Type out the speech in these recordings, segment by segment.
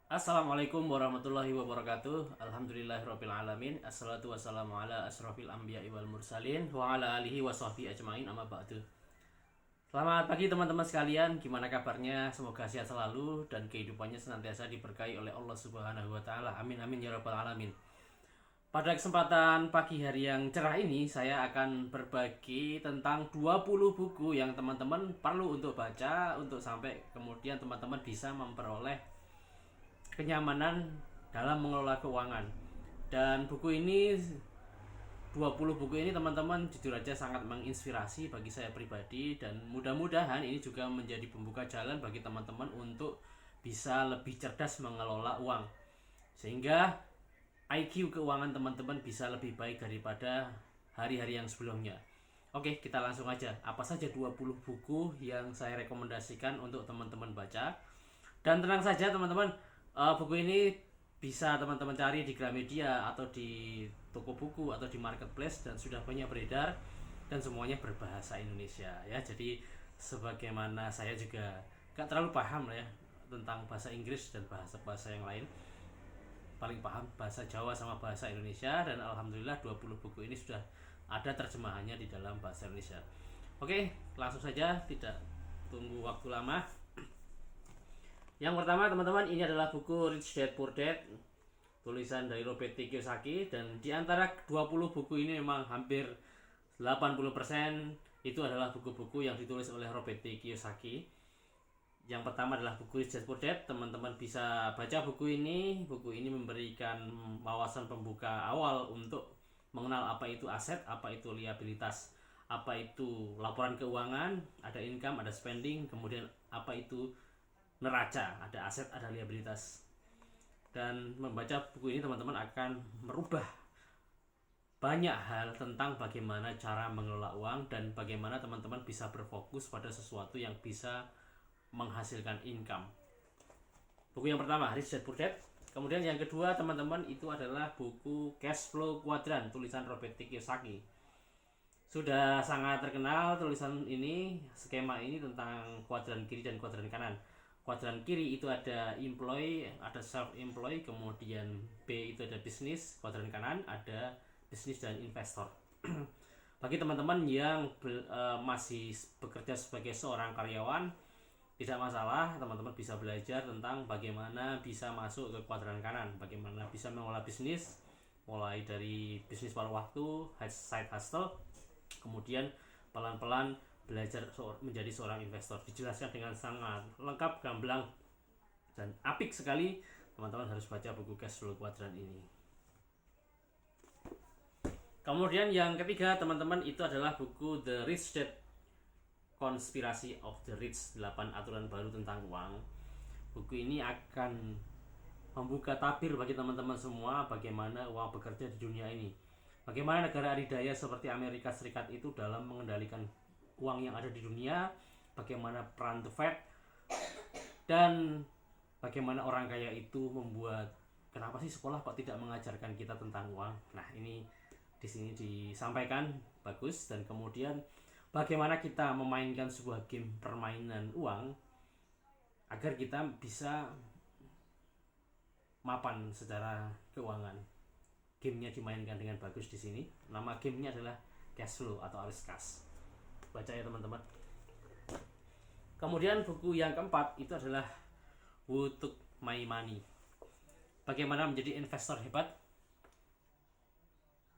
Assalamualaikum warahmatullahi wabarakatuh. Alhamdulillahirabbil alamin. Assalatu wassalamu ala asrofil anbiya'i wal mursalin wa ala alihi wa sahbihi ajmain amma ba'du. Selamat pagi teman-teman sekalian. Gimana kabarnya? Semoga sehat selalu dan kehidupannya senantiasa diberkahi oleh Allah Subhanahu wa taala. Amin amin ya rabbal alamin. Pada kesempatan pagi hari yang cerah ini, saya akan berbagi tentang 20 buku yang teman-teman perlu untuk baca untuk sampai kemudian teman-teman bisa memperoleh kenyamanan dalam mengelola keuangan. Dan buku ini 20 buku ini teman-teman jujur aja sangat menginspirasi bagi saya pribadi, dan mudah-mudahan ini juga menjadi pembuka jalan bagi teman-teman untuk bisa lebih cerdas mengelola uang, sehingga IQ keuangan teman-teman bisa lebih baik daripada hari-hari yang sebelumnya. Oke, kita langsung aja. Apa saja 20 buku yang saya rekomendasikan untuk teman-teman baca? Dan tenang saja teman-teman, buku ini bisa teman-teman cari di Gramedia atau di toko buku atau di marketplace, dan sudah banyak beredar dan semuanya berbahasa Indonesia ya. Jadi sebagaimana saya juga gak terlalu paham lah ya tentang bahasa Inggris dan bahasa-bahasa yang lain, paling paham bahasa Jawa sama bahasa Indonesia, dan alhamdulillah 20 buku ini sudah ada terjemahannya di dalam bahasa Indonesia. Oke, langsung saja tidak tunggu waktu lama. Yang pertama teman-teman, ini adalah buku Rich Dad Poor Dad, tulisan dari Robert T. Kiyosaki, dan di antara 20 buku ini memang hampir 80% itu adalah buku-buku yang ditulis oleh Robert T. Kiyosaki. Yang pertama adalah buku Rich Dad Poor Dad. Teman-teman bisa baca buku ini. Buku ini memberikan wawasan pembuka awal untuk mengenal apa itu aset, apa itu liabilitas, apa itu laporan keuangan, ada income, ada spending, kemudian apa itu neraca, ada aset, ada liabilitas. Dan membaca buku ini teman-teman akan merubah banyak hal tentang bagaimana cara mengelola uang dan bagaimana teman-teman bisa berfokus pada sesuatu yang bisa menghasilkan income. Buku yang pertama, Rich Dad Poor Dad. Kemudian yang kedua teman-teman, itu adalah buku Cash Flow Quadrant, tulisan Robert T. Kiyosaki. Sudah sangat terkenal tulisan ini, skema ini tentang kuadran kiri dan kuadran kanan. Kuadran kiri itu ada employee, ada self employee, kemudian B itu ada bisnis, kuadran kanan ada bisnis dan investor. Bagi teman-teman yang masih bekerja sebagai seorang karyawan, tidak masalah, teman-teman bisa belajar tentang bagaimana bisa masuk ke kuadran kanan, bagaimana bisa mengolah bisnis, mulai dari bisnis paruh waktu, side hustle, kemudian pelan-pelan belajar menjadi seorang investor. Dijelaskan dengan sangat lengkap, gamblang, dan apik sekali. Teman-teman harus baca buku Cash Flow Quadrant ini. Kemudian yang ketiga teman-teman, itu adalah buku The Rich Dad Conspiracy of the Rich, 8 aturan baru tentang uang. Buku ini akan membuka tabir bagi teman-teman semua bagaimana uang bekerja di dunia ini. Bagaimana negara adidaya seperti Amerika Serikat itu dalam mengendalikan uang yang ada di dunia, bagaimana peran The Fed, dan bagaimana orang kaya itu membuat, kenapa sih sekolah kok tidak mengajarkan kita tentang uang. Nah, ini di sini disampaikan bagus. Dan kemudian bagaimana kita memainkan sebuah game permainan uang agar kita bisa mapan secara keuangan. Gamenya dimainkan dengan bagus di sini. Nama gamenya adalah cash flow atau arus kas. Baca ya teman-teman. Kemudian buku yang keempat itu adalah Who Took My Money, bagaimana menjadi investor hebat.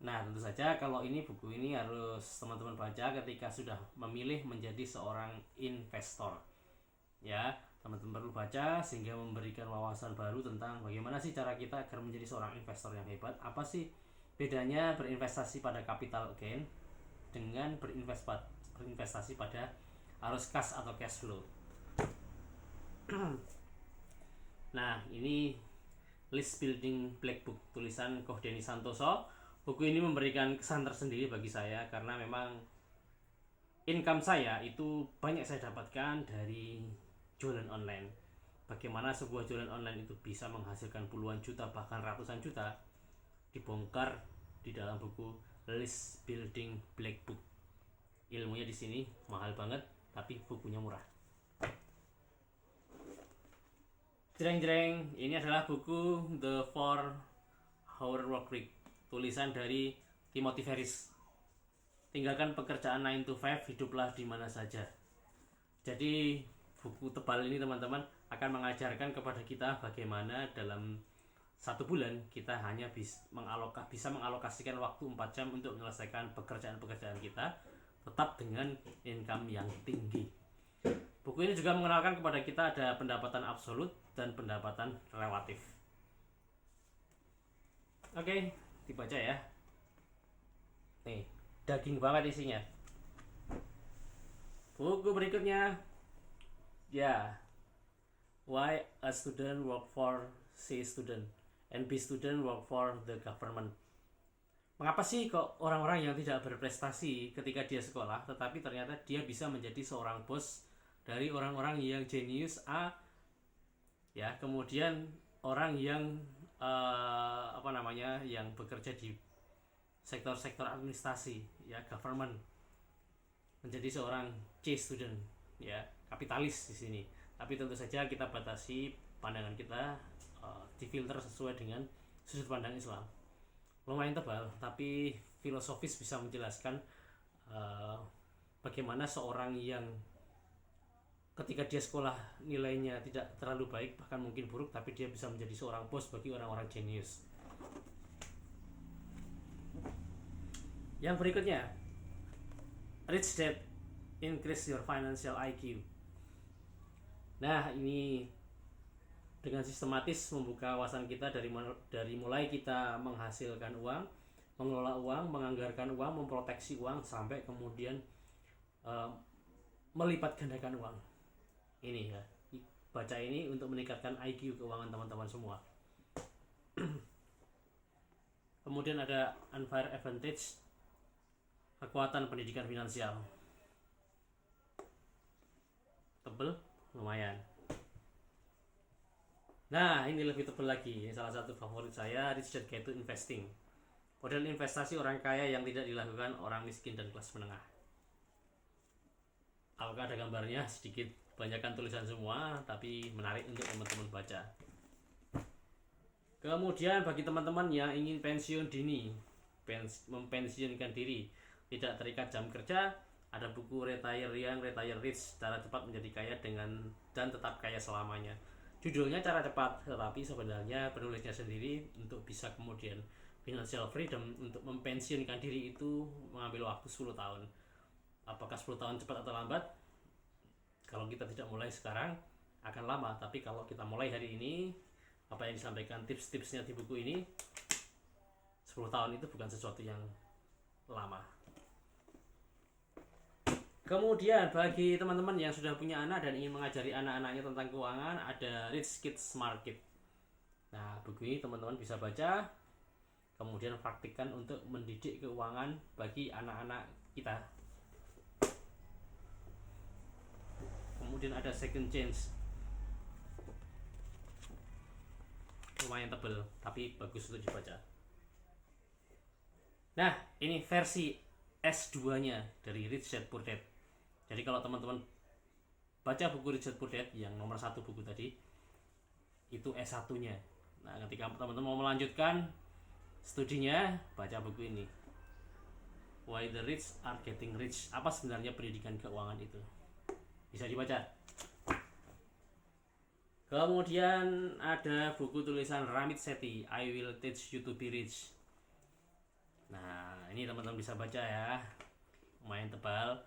Nah, tentu saja kalau ini buku ini harus teman-teman baca ketika sudah memilih menjadi seorang investor. Ya, teman-teman perlu baca sehingga memberikan wawasan baru tentang bagaimana sih cara kita agar menjadi seorang investor yang hebat. Apa sih bedanya berinvestasi pada capital gain dengan berinvestasi pada arus kas atau cash flow. Nah, ini List Building Black Book, tulisan Koh Denny Santoso. Buku ini memberikan kesan tersendiri bagi saya karena memang income saya itu banyak saya dapatkan dari jualan online. Bagaimana sebuah jualan online itu bisa menghasilkan puluhan juta bahkan ratusan juta dibongkar di dalam buku List Building Black Book. Ilmunya di sini mahal banget, tapi bukunya murah. Jreng-jreng, ini adalah buku The 4-Hour Workweek, tulisan dari Timothy Ferris. Tinggalkan pekerjaan 9 to 5, hiduplah di mana saja. Jadi buku tebal ini teman-teman akan mengajarkan kepada kita bagaimana dalam 1 bulan kita hanya bisa mengalokasikan waktu 4 jam untuk menyelesaikan pekerjaan-pekerjaan kita, tetap dengan income yang tinggi. Buku ini juga mengenalkan kepada kita ada pendapatan absolut dan pendapatan relatif. Oke, dibaca ya. Nih, daging banget isinya. Buku berikutnya, ya, Why a Student Work for C Student and B Student Work for the Government. Mengapa sih kok orang-orang yang tidak berprestasi ketika dia sekolah, tetapi ternyata dia bisa menjadi seorang bos dari orang-orang yang jenius A, ya, kemudian orang yang yang bekerja di sektor-sektor administrasi, ya, government, menjadi seorang C student, ya, kapitalis di sini. Tapi tentu saja kita batasi pandangan kita, difilter sesuai dengan sudut pandang Islam. Lumayan tebal, tapi filosofis bisa menjelaskan bagaimana seorang yang ketika dia sekolah nilainya tidak terlalu baik, bahkan mungkin buruk, tapi dia bisa menjadi seorang bos bagi orang-orang jenius. Yang berikutnya, Rich Dad Increase Your Financial IQ. Nah, ini dengan sistematis membuka wawasan kita dari mulai kita menghasilkan uang, mengelola uang, menganggarkan uang, memproteksi uang, sampai kemudian melipat gandakan uang. Ini ya, baca ini untuk meningkatkan IQ keuangan teman-teman semua. Kemudian ada Unfair Advantage, kekuatan pendidikan finansial. Tebel, lumayan. Nah, ini lebih tebal lagi. Ini salah satu favorit saya, Rich Dad Guide to Investing. Model investasi orang kaya yang tidak dilakukan orang miskin dan kelas menengah. Apakah ada gambarnya? Sedikit, banyakkan tulisan semua, tapi menarik untuk teman-teman baca. Kemudian bagi teman-teman yang ingin pensiun dini, mempensiunkan diri, tidak terikat jam kerja, ada buku Retire Young, Retire Rich, cara cepat menjadi kaya dan tetap kaya selamanya. Judulnya cara cepat, tetapi sebenarnya penulisnya sendiri untuk bisa kemudian financial freedom, untuk mempensiunkan diri itu mengambil waktu 10 tahun. Apakah 10 tahun cepat atau lambat? Kalau kita tidak mulai sekarang akan lama, tapi kalau kita mulai hari ini, apa yang disampaikan tips-tipsnya di buku ini, 10 tahun itu bukan sesuatu yang lama. Kemudian bagi teman-teman yang sudah punya anak dan ingin mengajari anak-anaknya tentang keuangan, ada Rich Kids Smart Kid. Nah, buku ini teman-teman bisa baca, kemudian praktikkan untuk mendidik keuangan bagi anak-anak kita. Kemudian ada Second Chance, lumayan tebel tapi bagus untuk dibaca. Nah, ini versi S2 nya dari Rich Dad Poor Dad. Jadi kalau teman-teman baca buku Rich Dad Poor Dad yang nomor 1 buku tadi, itu S1 nya. Nah, ketika teman-teman mau melanjutkan studinya, baca buku ini, Why the Rich Are Getting Rich. Apa sebenarnya pendidikan keuangan itu? Bisa dibaca. Kemudian ada buku tulisan Ramit Sethi, I Will Teach You to Be Rich. Nah, ini teman-teman bisa baca ya, lumayan tebal.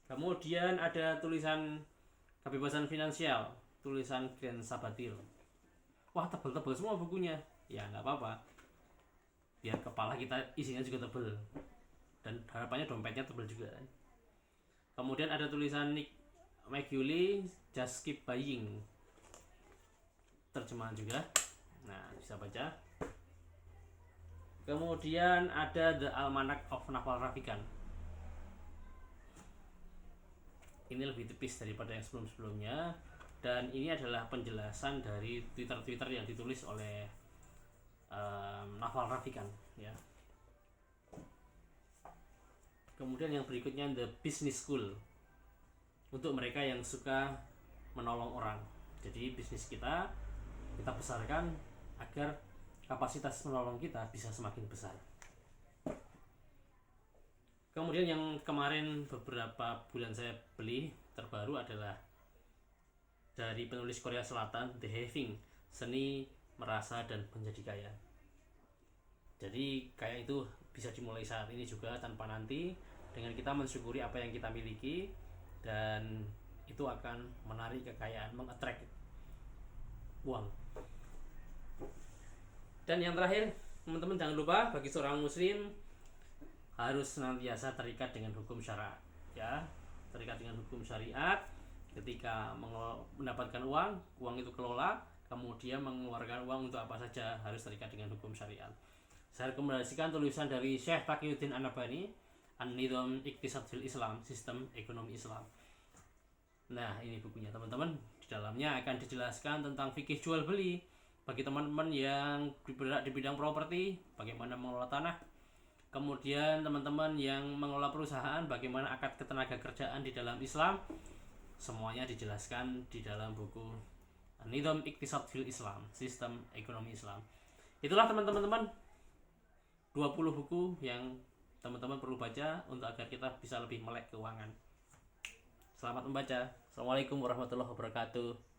Kemudian ada tulisan Kebebasan Finansial, tulisan Glenn Sabatil. Wah, tebal-tebal semua bukunya. Ya nggak apa-apa, biar kepala kita isinya juga tebal, dan harapannya dompetnya tebal juga. Kemudian ada tulisan Nick McGuly, Just Keep Buying, terjemahan juga. Nah, bisa baca. Kemudian ada The Almanac of Naval Ravikant. Ini lebih tipis daripada yang sebelum-sebelumnya, dan ini adalah penjelasan dari Twitter yang ditulis oleh Naval Ravikant, ya. Kemudian yang berikutnya The Business School, untuk mereka yang suka menolong orang. Jadi bisnis kita besarkan agar kapasitas menolong kita bisa semakin besar. Kemudian yang kemarin beberapa bulan saya beli terbaru adalah dari penulis Korea Selatan, The Having, Seni Merasa dan Menjadi Kaya. Jadi kayak itu bisa dimulai saat ini juga tanpa nanti, dengan kita mensyukuri apa yang kita miliki, dan itu akan menarik kekayaan, mengattract uang. Dan yang terakhir, teman-teman jangan lupa, bagi seorang muslim harus senantiasa terikat dengan hukum syariat, ya, terikat dengan hukum syariat. Ketika mendapatkan uang itu kelola, kemudian mengeluarkan uang untuk apa saja harus terikat dengan hukum syariat. Saya rekomendasikan tulisan dari Syekh Taqiyuddin An-Nabhani, An-Nidham Iqtisad fil Islam, Sistem Ekonomi Islam. Nah, ini bukunya teman-teman. Di dalamnya akan dijelaskan tentang fikih jual beli bagi teman-teman yang bergerak di bidang properti, bagaimana mengelola tanah. Kemudian teman-teman yang mengelola perusahaan, bagaimana akad ketenaga kerjaan di dalam Islam. Semuanya dijelaskan di dalam buku An-Nidham Iqtisad fil Islam, Sistem Ekonomi Islam. Itulah teman-teman 20 buku yang teman-teman perlu baca untuk agar kita bisa lebih melek keuangan. Selamat membaca. Assalamualaikum warahmatullahi wabarakatuh.